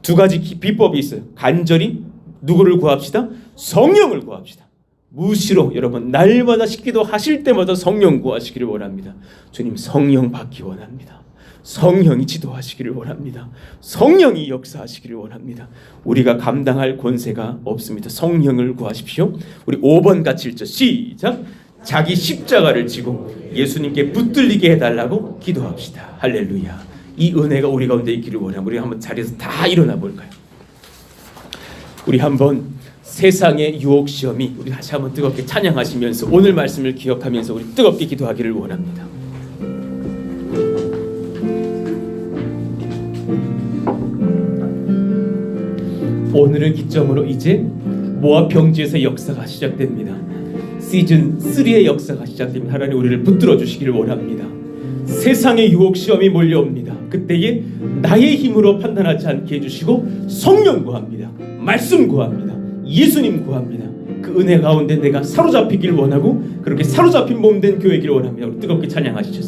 2가지 비법이 있어요. 간절히 누구를 구합시다? 성령을 구합시다. 무시로 여러분 날마다 식기도 하실 때마다 성령 구하시기를 원합니다. 주님 성령 받기 원합니다. 성령이 지도하시기를 원합니다. 성령이 역사하시기를 원합니다. 우리가 감당할 권세가 없습니다. 성령을 구하십시오. 우리 5번 같이 읽죠. 시작. 자기 십자가를 지고 예수님께 붙들리게 해달라고 기도합시다. 할렐루야. 이 은혜가 우리 가운데 있기를 원합니다. 우리 한번 자리에서 다 일어나 볼까요? 우리 한번 세상의 유혹 시험이 우리 다시 한번 뜨겁게 찬양하시면서 오늘 말씀을 기억하면서 우리 뜨겁게 기도하기를 원합니다. 오늘을 기점으로 이제 모압 평지에서 역사가 시작됩니다. 시즌 3의 역사가 시작됩니다. 하나님 우리를 붙들어 주시기를 원합니다. 세상의 유혹 시험이 몰려옵니다. 그때에 나의 힘으로 판단하지 않게 해주시고 성령 구합니다. 말씀 구합니다. 예수님 구합니다. 그 은혜 가운데 내가 사로잡히길 원하고 그렇게 사로잡힌 몸된 교회이기를 원합니다. 우리 뜨겁게 찬양하시죠.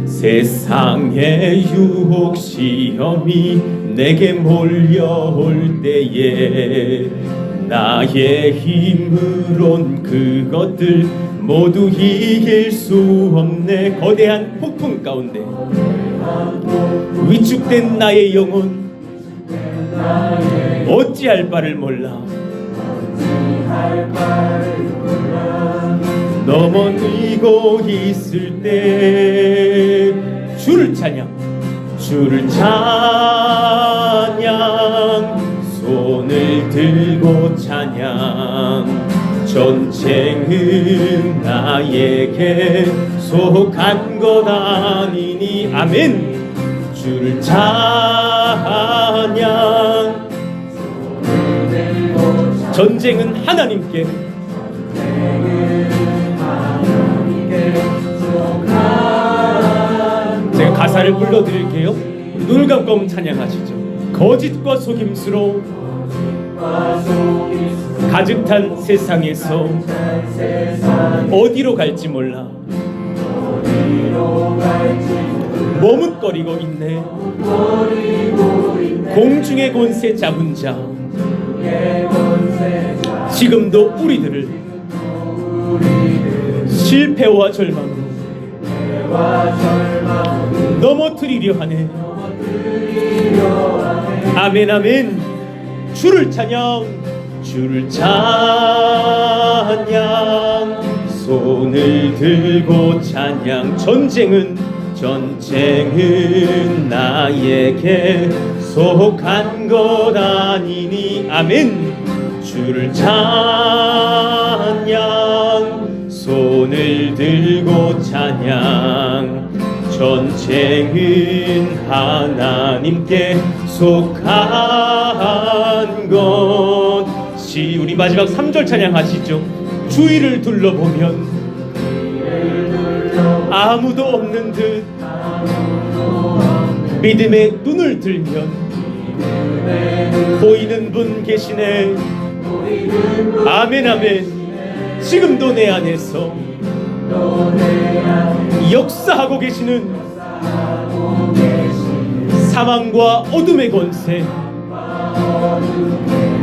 세상의 유혹 시험이 내게 몰려올 때에 나의 힘으론 그것들 모두 이길 수 없네. 거대한 폭풍 가운데 위축된 나의 영혼 어찌할 바를 몰라. 넘어지고 있을 때 주를 찬양 손을 들고 찬양. 전쟁은 나에게 속한 것 아니니 아멘. 주를 찬양. 전쟁은 하나님께 제가 가사를 불러드릴게요. 눈을 감고 찬양하시죠. 거짓과 속임수로 가득 탄 세상에서 어디로 갈지 몰라 머뭇거리고 있네. 공중의 권세 잡은 자 지금도 우리들을 실패와 절망으로 넘어뜨리려 하네. 아멘 아멘. 주를 찬양, 주를 찬양. 손을 들고 찬양. 전쟁은 나에게 속한 것 아니니. 아멘. 주를 찬양, 손을 들고 찬양. 전쟁은 하나님께 속한 것이. 우리 마지막 3절 찬양하시죠. 주위를 둘러보면 아무도 없는 듯 믿음의 눈을 들면 보이는 분 계시네. 아멘 아멘. 지금도 내 안에서 역사하고 계시는 사망과 어둠의 권세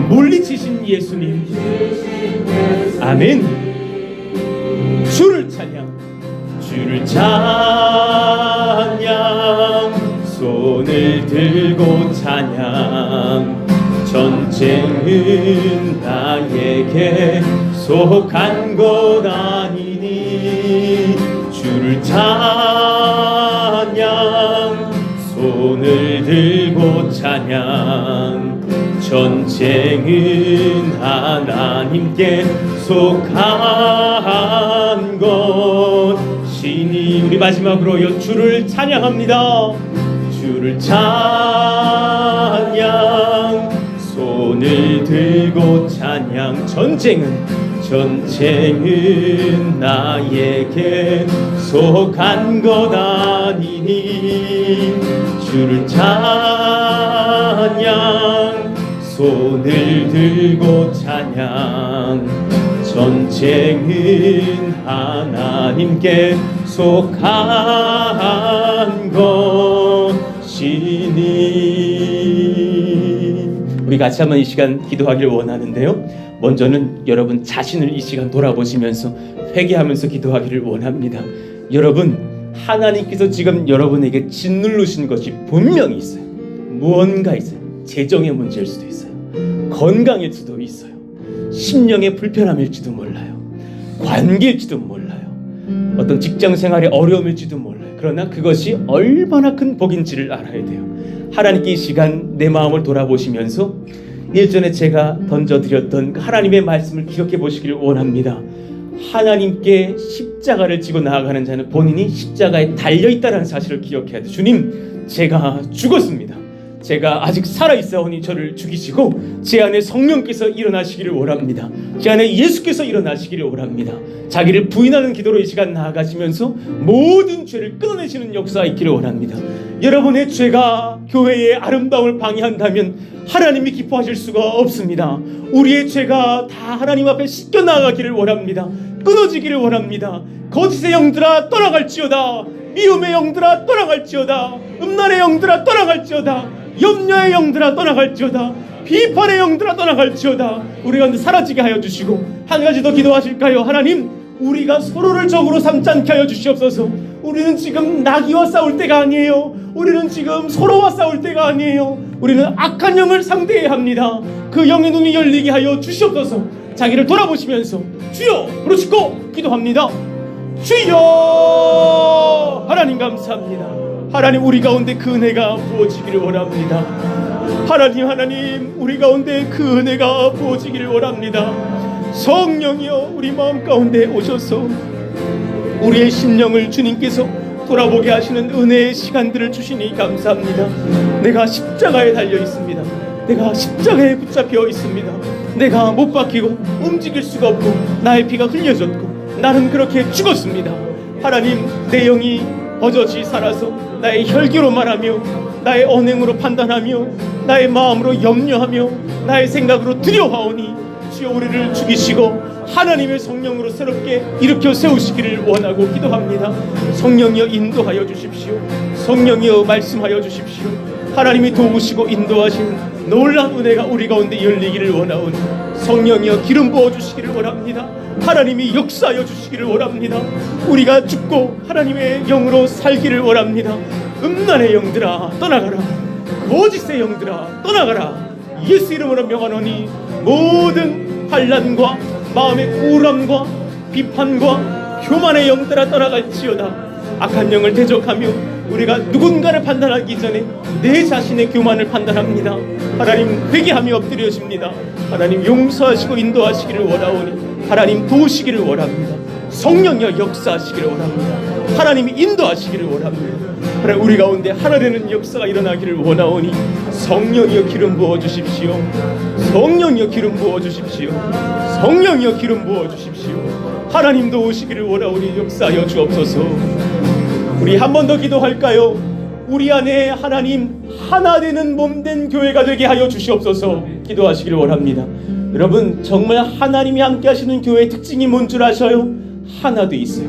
물리치신 예수님. 아멘. 주를 찬양, 주를 찬양. 손을 들고 찬양. 전쟁은 나에게 속한 것 아니니. 주를 찬양, 손을 들고 찬양. 전쟁은 하나님께 속한 것이니. 우리 마지막으로 주를 찬양합니다. 주를 찬양, 손을 들고 찬양. 전쟁은 나에게 속한 것 아니니. 주를 찬양, 손을 들고 찬양. 전쟁은 하나님께 속한 것이니. 우리 같이 한번 이 시간 기도하기를 원하는데요. 먼저는 여러분 자신을 이 시간 돌아보시면서 회개하면서 기도하기를 원합니다. 여러분, 하나님께서 지금 여러분에게 짓누르신 것이 분명히 있어요. 무언가 있어요. 재정의 문제일 수도 있어요. 건강일 수도 있어요. 심령의 불편함일지도 몰라요. 관계일지도 몰라요. 어떤 직장 생활의 어려움일지도 몰라요. 그러나 그것이 얼마나 큰 복인지를 알아야 돼요. 하나님께 이 시간 내 마음을 돌아보시면서 일전에 제가 던져드렸던 하나님의 말씀을 기억해 보시길 원합니다. 하나님께 십자가를 지고 나아가는 자는 본인이 십자가에 달려있다는 사실을 기억해야 돼요. 주님, 제가 죽었습니다. 제가 아직 살아있사오니 저를 죽이시고 제 안에 성령께서 일어나시기를 원합니다. 제 안에 예수께서 일어나시기를 원합니다. 자기를 부인하는 기도로 이 시간 나아가시면서 모든 죄를 끊어내시는 역사가 있기를 원합니다. 여러분의 죄가 교회의 아름다움을 방해한다면 하나님이 기뻐하실 수가 없습니다. 우리의 죄가 다 하나님 앞에 씻겨 나가기를 원합니다. 끊어지기를 원합니다. 거짓의 영들아 떠나갈지어다. 미움의 영들아 떠나갈지어다. 음란의 영들아 떠나갈지어다. 염려의 영들아 떠나갈지어다. 비판의 영들아 떠나갈지어다. 우리 가운데 사라지게 하여 주시고, 한 가지 더 기도하실까요? 하나님, 우리가 서로를 적으로 삼지 않게 하여 주시옵소서. 우리는 지금 나귀와 싸울 때가 아니에요. 우리는 지금 서로와 싸울 때가 아니에요. 우리는 악한 영을 상대해야 합니다. 그 영의 눈이 열리게 하여 주시옵소서. 자기를 돌아보시면서 주여 부르짖고 기도합니다. 주여! 하나님 감사합니다. 하나님, 우리 가운데 그 은혜가 부어지기를 원합니다. 하나님, 우리 가운데 그 은혜가 부어지기를 원합니다. 성령이여, 우리 마음 가운데 오셔서 우리의 심령을 주님께서 돌아보게 하시는 은혜의 시간들을 주시니 감사합니다. 내가 십자가에 달려 있습니다. 내가 십자가에 붙잡혀 있습니다. 내가 못 박히고 움직일 수가 없고 나의 피가 흘려졌고 나는 그렇게 죽었습니다. 하나님, 내 영이 버젓이 살아서 나의 혈기로 말하며 나의 언행으로 판단하며 나의 마음으로 염려하며 나의 생각으로 두려워하오니 주여, 우리를 죽이시고 하나님의 성령으로 새롭게 일으켜 세우시기를 원하고 기도합니다. 성령이여 인도하여 주십시오. 성령이여 말씀하여 주십시오. 하나님이 도우시고 인도하시는 놀라운 은혜가 우리 가운데 열리기를 원하오니 성령이여 기름 부어주시기를 원합니다. 하나님이 역사하여 주시기를 원합니다. 우리가 죽고 하나님의 영으로 살기를 원합니다. 음란의 영들아 떠나가라. 거짓의 영들아 떠나가라. 예수 이름으로 명하노니 모든 환난과 마음의 우울함과 비판과 교만의 영들아 떠나갈지어다. 악한 영을 대적하며 우리가 누군가를 판단하기 전에 내 자신의 교만을 판단합니다. 하나님 회개하며 엎드려집니다. 하나님 용서하시고 인도하시기를 원하오니 하나님 도우시기를 원합니다. 성령여 역사하시기를 원합니다. 하나님이 인도하시기를 원합니다. 하나님 우리 가운데 하나 되는 역사가 일어나기를 원하오니 성령이여 기름 부어주십시오. 성령이여 기름 부어주십시오. 성령이여 기름 부어주십시오. 하나님도 오시기를 원하오니 역사하여 주옵소서. 우리 한 번 더 기도할까요? 우리 안에 하나님 하나 되는 몸된 교회가 되게 하여 주시옵소서. 기도하시기를 원합니다. 여러분 정말 하나님이 함께 하시는 교회의 특징이 뭔 줄 아셔요? 하나 돼 있어요.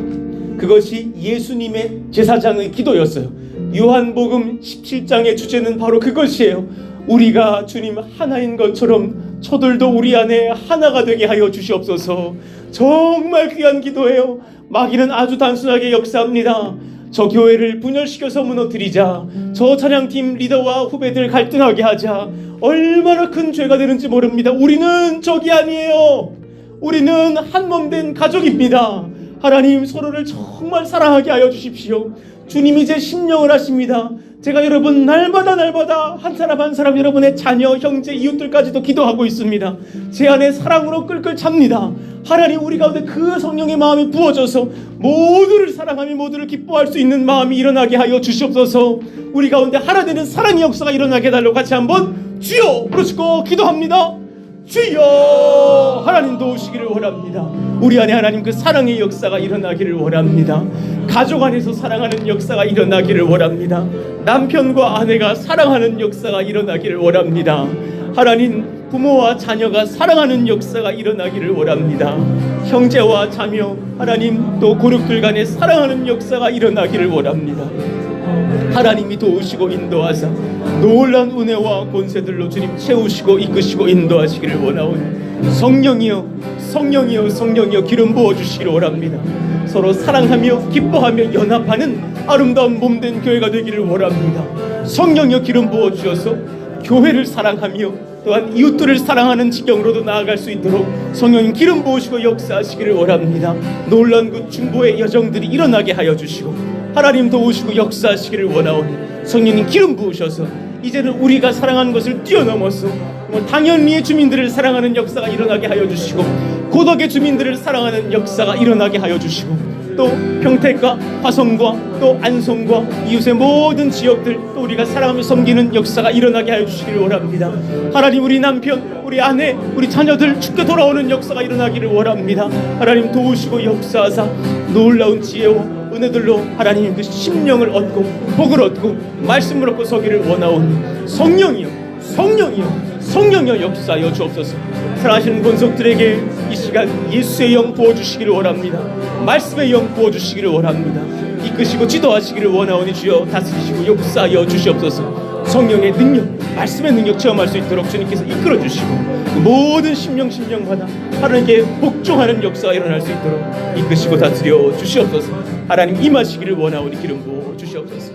그것이 예수님의 제사장의 기도였어요. 요한복음 17장의 주제는 바로 그것이에요. 우리가 주님 하나인 것처럼 저들도 우리 안에 하나가 되게 하여 주시옵소서. 정말 귀한 기도예요. 마귀는 아주 단순하게 역사합니다. 저 교회를 분열시켜서 무너뜨리자, 저 찬양팀 리더와 후배들 갈등하게 하자. 얼마나 큰 죄가 되는지 모릅니다. 우리는 적이 아니에요. 우리는 한 몸 된 가족입니다. 하나님 서로를 정말 사랑하게 하여 주십시오. 주님이 제 심령을 하십니다. 제가 여러분 날마다 한 사람 한 사람 여러분의 자녀, 형제, 이웃들까지도 기도하고 있습니다. 제 안에 사랑으로 끌끌 찹니다. 하나님 우리 가운데 그 성령의 마음이 부어져서 모두를 사랑하며 모두를 기뻐할 수 있는 마음이 일어나게 하여 주시옵소서. 우리 가운데 하나 되는 사랑의 역사가 일어나게 해달라고 같이 한번 주여 부르시고 기도합니다. 주여 하나님 도우시기를 원합니다. 우리 안에 하나님 그 사랑의 역사가 일어나기를 원합니다. 가족 안에서 사랑하는 역사가 일어나기를 원합니다. 남편과 아내가 사랑하는 역사가 일어나기를 원합니다. 하나님 부모와 자녀가 사랑하는 역사가 일어나기를 원합니다. 형제와 자녀 하나님 또 고륙들 간에 사랑하는 역사가 일어나기를 원합니다. 하나님이 도우시고 인도하사 놀라운 은혜와 권세들로 주님 채우시고 이끄시고 인도하시기를 원하오니 성령이여 기름 부어주시기를 원합니다. 서로 사랑하며 기뻐하며 연합하는 아름다운 몸된 교회가 되기를 원합니다. 성령이여 기름 부어주셔서 교회를 사랑하며 또한 이웃들을 사랑하는 지경으로도 나아갈 수 있도록 성령님 기름 부으시고 역사하시기를 원합니다. 놀라운 그 중보의 여정들이 일어나게 하여 주시고 하나님 도우시고 역사하시기를 원하오니 성령님 기름 부으셔서 이제는 우리가 사랑하는 것을 뛰어넘어서 당연리의 주민들을 사랑하는 역사가 일어나게 하여 주시고 고덕의 주민들을 사랑하는 역사가 일어나게 하여 주시고 또 평택과 화성과 또 안성과 이웃의 모든 지역들 또 우리가 사랑하며 섬기는 역사가 일어나게 하여 주시기를 원합니다. 하나님 우리 남편, 우리 아내, 우리 자녀들 죽게 돌아오는 역사가 일어나기를 원합니다. 하나님 도우시고 역사하사 놀라운 지혜와 은혜들로 하나님 그 심령을 얻고 복을 얻고 말씀을 얻고 서기를 원하오니 성령이여 역사하여 주옵소서. 사랑하시는 권속들에게 이 시간 예수의 영 부어주시기를 원합니다. 말씀의 영 부어주시기를 원합니다. 이끄시고 지도하시기를 원하오니 주여 다스리시고 역사하여 주시옵소서. 성령의 능력, 말씀의 능력 체험할 수 있도록 주님께서 이끌어 주시고 그 모든 심령마다 하나님께 복종하는 역사가 일어날 수 있도록 이끄시고 다스려 주시옵소서. 하나님 임하시기를 원하오니 기름 부어 주시옵소서.